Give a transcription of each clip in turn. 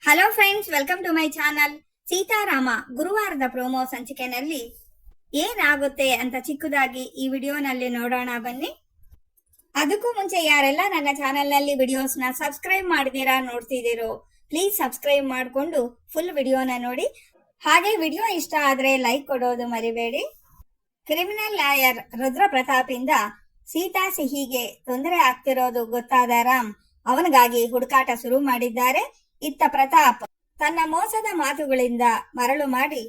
Hello friends, welcome to my channel. Seetharama ಗುರುವಾರದ promo ಸಂಚಿಕೆನಲ್ಲಿ ಏನಾಗುತ್ತೆ ಅಂತ ಚಿಕ್ಕದಾಗಿ ಈ ವಿಡಿಯೋನಲ್ಲಿ ನೋಡೋಣ ಬನ್ನಿ. ಅದಕ್ಕೂ ಮುಂಚೆ ಯಾರೆಲ್ಲ ನನ್ನ ಚಾನೆಲ್ ನಲ್ಲಿ ವಿಡಿಯೋಸ್ ನ ಸಬ್ಸ್ಕ್ರೈಬ್ ಮಾಡಿದೀರಾ ನೋಡ್ತಿದ್ದೀರೋ ಪ್ಲೀಸ್ ಸಬ್ಸ್ಕ್ರೈಬ್ ಮಾಡಿಕೊಂಡು ಫುಲ್ ವಿಡಿಯೋನ ನೋಡಿ. ಹಾಗೆ ವಿಡಿಯೋ ಇಷ್ಟ ಆದ್ರೆ ಲೈಕ್ ಕೊಡೋದು ಮರಿಬೇಡಿ. ಕ್ರಿಮಿನಲ್ ಲಾಯರ್ ರುದ್ರ ಪ್ರತಾಪ್ ಇಂದ ಸೀತಾ ಸಿಹಿಗೆ ತೊಂದರೆ ಆಗ್ತಿರೋದು ಗೊತ್ತಾದ ರಾಮ್ ಅವನಿಗಾಗಿ ಹುಡುಕಾಟ ಶುರು ಮಾಡಿದ್ದಾರೆ. ಇತ್ತ ಪ್ರತಾಪ್ ತನ್ನ ಮೋಸದ ಮಾತುಗಳಿಂದ ಮರಳು ಮಾಡಿ,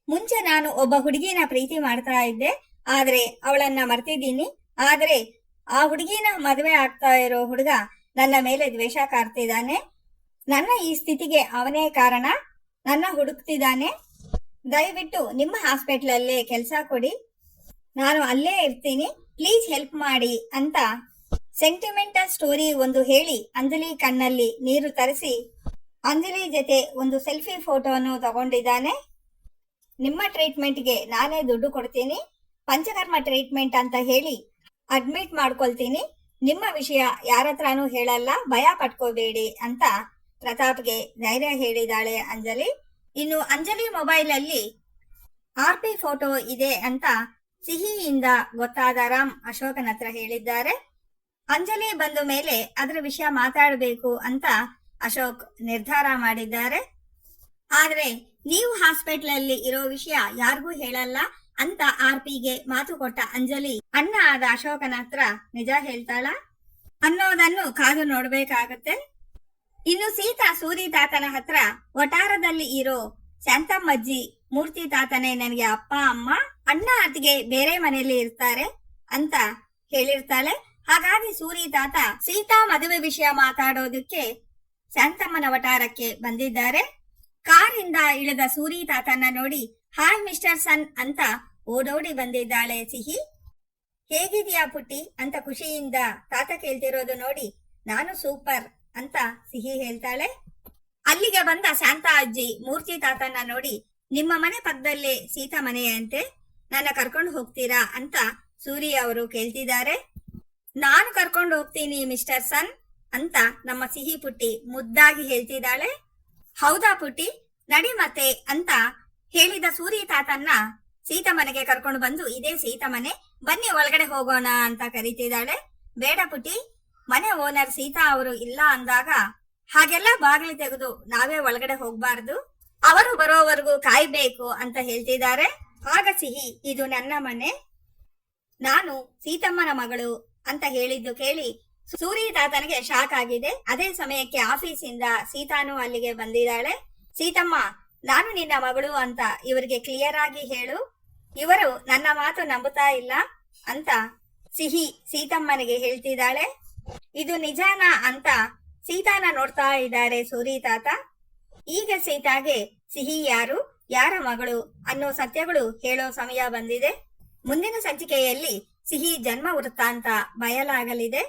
ಮುಂಚೆ ನಾನು ಒಬ್ಬ ಹುಡುಗಿನ ಪ್ರೀತಿ ಮಾಡ್ತಾ ಇದ್ದೆ, ಆದ್ರೆ ಅವಳನ್ನ ಮರ್ತಿದ್ದೀನಿ. ಆದ್ರೆ ಆ ಹುಡುಗಿನ ಮದುವೆ ಆಗ್ತಾ ಇರೋ ಹುಡುಗ ನನ್ನ ಮೇಲೆ ದ್ವೇಷ ಕಾರ್ತಿದ್ದಾನೆ. ನನ್ನ ಈ ಸ್ಥಿತಿಗೆ ಅವನೇ ಕಾರಣ. ನನ್ನ ಹುಡುಕ್ತಿದ್ದಾನೆ. ದಯವಿಟ್ಟು ನಿಮ್ಮ ಹಾಸ್ಪಿಟಲ್ ಅಲ್ಲೇ ಕೆಲಸ ಕೊಡಿ, ನಾನು ಅಲ್ಲೇ ಇರ್ತೀನಿ, ಪ್ಲೀಸ್ ಹೆಲ್ಪ್ ಮಾಡಿ ಅಂತ ಸೆಂಟಿಮೆಂಟಲ್ ಸ್ಟೋರಿ ಒಂದು ಹೇಳಿ ಅಂಜಲಿ ಕಣ್ಣಲ್ಲಿ ನೀರು ತರಿಸಿ ಅಂಜಲಿ ಜೊತೆ ಒಂದು ಸೆಲ್ಫಿ ಫೋಟೋವನ್ನು ತಗೊಂಡಿದ್ದಾನೆ. ನಿಮ್ಮ ಟ್ರೀಟ್ಮೆಂಟ್ಗೆ ನಾನೇ ದುಡ್ಡು ಕೊಡ್ತೀನಿ, ಪಂಚಕರ್ಮ ಟ್ರೀಟ್ಮೆಂಟ್ ಅಂತ ಹೇಳಿ ಅಡ್ಮಿಟ್ ಮಾಡ್ಕೊಳ್ತೀನಿ, ನಿಮ್ಮ ವಿಷಯ ಯಾರತ್ರನೂ ಹೇಳಲ್ಲ, ಭಯ ಪಟ್ಕೋಬೇಡಿ ಅಂತ ಪ್ರತಾಪ್ಗೆ ಧೈರ್ಯ ಹೇಳಿದಾಳೆ ಅಂಜಲಿ. ಇನ್ನು ಅಂಜಲಿ ಮೊಬೈಲ್ ಅಲ್ಲಿ RP ಫೋಟೋ ಇದೆ ಅಂತ ಸಿಹಿಯಿಂದ ಗೊತ್ತಾದ ರಾಮ್ ಅಶೋಕನ ಹತ್ರ ಹೇಳಿದ್ದಾರೆ. ಅಂಜಲಿ ಬಂದ ಮೇಲೆ ಅದರ ವಿಷಯ ಮಾತಾಡಬೇಕು ಅಂತ ಅಶೋಕ್ ನಿರ್ಧಾರ ಮಾಡಿದ್ದಾರೆ. ಆದ್ರೆ ನೀವು ಹಾಸ್ಪಿಟಲ್ ಅಲ್ಲಿ ಇರೋ ವಿಷಯ ಯಾರಿಗೂ ಹೇಳಲ್ಲ ಅಂತ RPಗೆ ಮಾತು ಕೊಟ್ಟ ಅಂಜಲಿ ಅಣ್ಣ ಆದ ಅಶೋಕನ ಹತ್ರ ನಿಜ ಹೇಳ್ತಾಳ ಅನ್ನೋದನ್ನು ಕಾದು ನೋಡ್ಬೇಕಾಗತ್ತೆ. ಇನ್ನು ಸೀತಾ ಸೂರಿ ತಾತನ ಹತ್ರ ವಟಾರದಲ್ಲಿ ಇರೋ ಶಾಂತಮ್ಮಜ್ಜಿ ಮೂರ್ತಿ ತಾತನೇ ನನಗೆ ಅಪ್ಪ ಅಮ್ಮ, ಅಣ್ಣ ಅತ್ತಿಗೆ ಬೇರೆ ಮನೆಯಲ್ಲಿ ಇರ್ತಾರೆ ಅಂತ ಹೇಳಿರ್ತಾಳೆ. ಹಾಗಾಗಿ ಸೂರಿ ತಾತ ಸೀತಾ ಮದುವೆ ವಿಷಯ ಮಾತಾಡೋದಕ್ಕೆ ಶಾಂತಮ್ಮನ ವಟಾರಕ್ಕೆ ಬಂದಿದ್ದಾರೆ. ಕಾರಿಂದ ಇಳಿದ ಸೂರಿ ತಾತನ್ನ ನೋಡಿ ಹಾಯ್ ಮಿಸ್ಟರ್ ಸನ್ ಅಂತ ಓಡೋಡಿ ಬಂದಿದ್ದಾಳೆ ಸಿಹಿ. ಹೇಗಿದೆಯಾ ಪುಟ್ಟಿ ಅಂತ ಖುಷಿಯಿಂದ ತಾತ ಕೇಳ್ತಿರೋದು ನೋಡಿ ನಾನು ಸೂಪರ್ ಅಂತ ಸಿಹಿ ಹೇಳ್ತಾಳೆ. ಅಲ್ಲಿಗೆ ಬಂದ ಶಾಂತ ಅಜ್ಜಿ ಮೂರ್ತಿ ತಾತನ್ನ ನೋಡಿ ನಿಮ್ಮ ಮನೆ ಪಕ್ಕದಲ್ಲೇ ಸೀತಾ ಮನೆಯಂತೆ, ನನ್ನ ಕರ್ಕೊಂಡು ಹೋಗ್ತೀರಾ ಅಂತ ಸೂರಿ ಅವರು ಕೇಳ್ತಿದ್ದಾರೆ. ನಾನು ಕರ್ಕೊಂಡು ಹೋಗ್ತೀನಿ ಮಿಸ್ಟರ್ ಸನ್ ಅಂತ ನಮ್ಮ ಸಿಹಿ ಪುಟ್ಟಿ ಮುದ್ದಾಗಿ ಹೇಳ್ತಿದ್ದಾಳೆ. ಹೌದಾ ಪುಟ್ಟಿ, ನಡಿ ಮತ್ತೆ ಅಂತ ಹೇಳಿದ ಸೂರಿ ತಾತನ್ನ ಸೀತಾ ಮನೆಗೆ ಕರ್ಕೊಂಡು ಬಂದು ಇದೇ ಸೀತಾ ಮನೆ, ಬನ್ನಿ ಒಳಗಡೆ ಹೋಗೋಣ ಅಂತ ಕರೀತಿದ್ದಾಳೆ. ಬೇಡ ಪುಟ್ಟಿ, ಮನೆ ಓನರ್ ಸೀತಾ ಅವರು ಇಲ್ಲ ಅಂದಾಗ ಹಾಗೆಲ್ಲ ಬಾಗಿಲು ತೆಗೆದು ನಾವೇ ಒಳಗಡೆ ಹೋಗ್ಬಾರ್ದು, ಅವರು ಬರೋವರೆಗೂ ಕಾಯ್ಬೇಕು ಅಂತ ಹೇಳ್ತಿದ್ದಾರೆ. ಆಗ ಸಿಹಿ ಇದು ನನ್ನ ಮನೆ, ನಾನು ಸೀತಮ್ಮನ ಮಗಳು ಅಂತ ಹೇಳಿದ್ದು ಕೇಳಿ ಸೂರಿ ತಾತನಿಗೆ ಶಾಕ್ ಆಗಿದೆ. ಅದೇ ಸಮಯಕ್ಕೆ ಆಫೀಸಿಂದ ಸೀತಾನು ಅಲ್ಲಿಗೆ ಬಂದಿದ್ದಾಳೆ. ಸೀತಮ್ಮ, ನಾನು ನಿನ್ನ ಮಗಳು ಅಂತ ಇವರಿಗೆ ಕ್ಲಿಯರ್ ಆಗಿ ಹೇಳು, ಇವರು ನನ್ನ ಮಾತು ನಂಬುತ್ತಾ ಇಲ್ಲ ಅಂತ ಸಿಹಿ ಸೀತಮ್ಮನಿಗೆ ಹೇಳ್ತಿದ್ದಾಳೆ. ಇದು ನಿಜಾನ ಅಂತ ಸೀತಾನ ನೋಡ್ತಾ ಇದ್ದಾರೆ ಸೂರಿ ತಾತ. ಈಗ ಸೀತಾಗೆ ಸಿಹಿ ಯಾರು, ಯಾರ ಮಗಳು ಅನ್ನೋ ಸತ್ಯಗಳು ಹೇಳೋ ಸಮಯ ಬಂದಿದೆ. ಮುಂದಿನ ಸಂಚಿಕೆಯಲ್ಲಿ ಸಿಹಿ ಜನ್ಮ ವೃತ್ತಾಂತ ಬಯಲಾಗಲಿದೆ.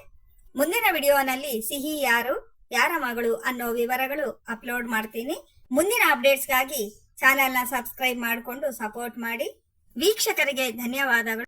ಮುಂದಿನ ವಿಡಿಯೋನಲ್ಲಿ ಸಿಹಿ ಯಾರು, ಯಾರ ಮಗಳು ಅನ್ನೋ ವಿವರಗಳು ಅಪ್ಲೋಡ್ ಮಾಡ್ತೀನಿ. ಮುಂದಿನ ಅಪ್ಡೇಟ್ಸ್ಗಾಗಿ ಚಾನೆಲ್ನ ಸಬ್ಸ್ಕ್ರೈಬ್ ಮಾಡಿಕೊಂಡು ಸಪೋರ್ಟ್ ಮಾಡಿ. ವೀಕ್ಷಕರಿಗೆ ಧನ್ಯವಾದಗಳು.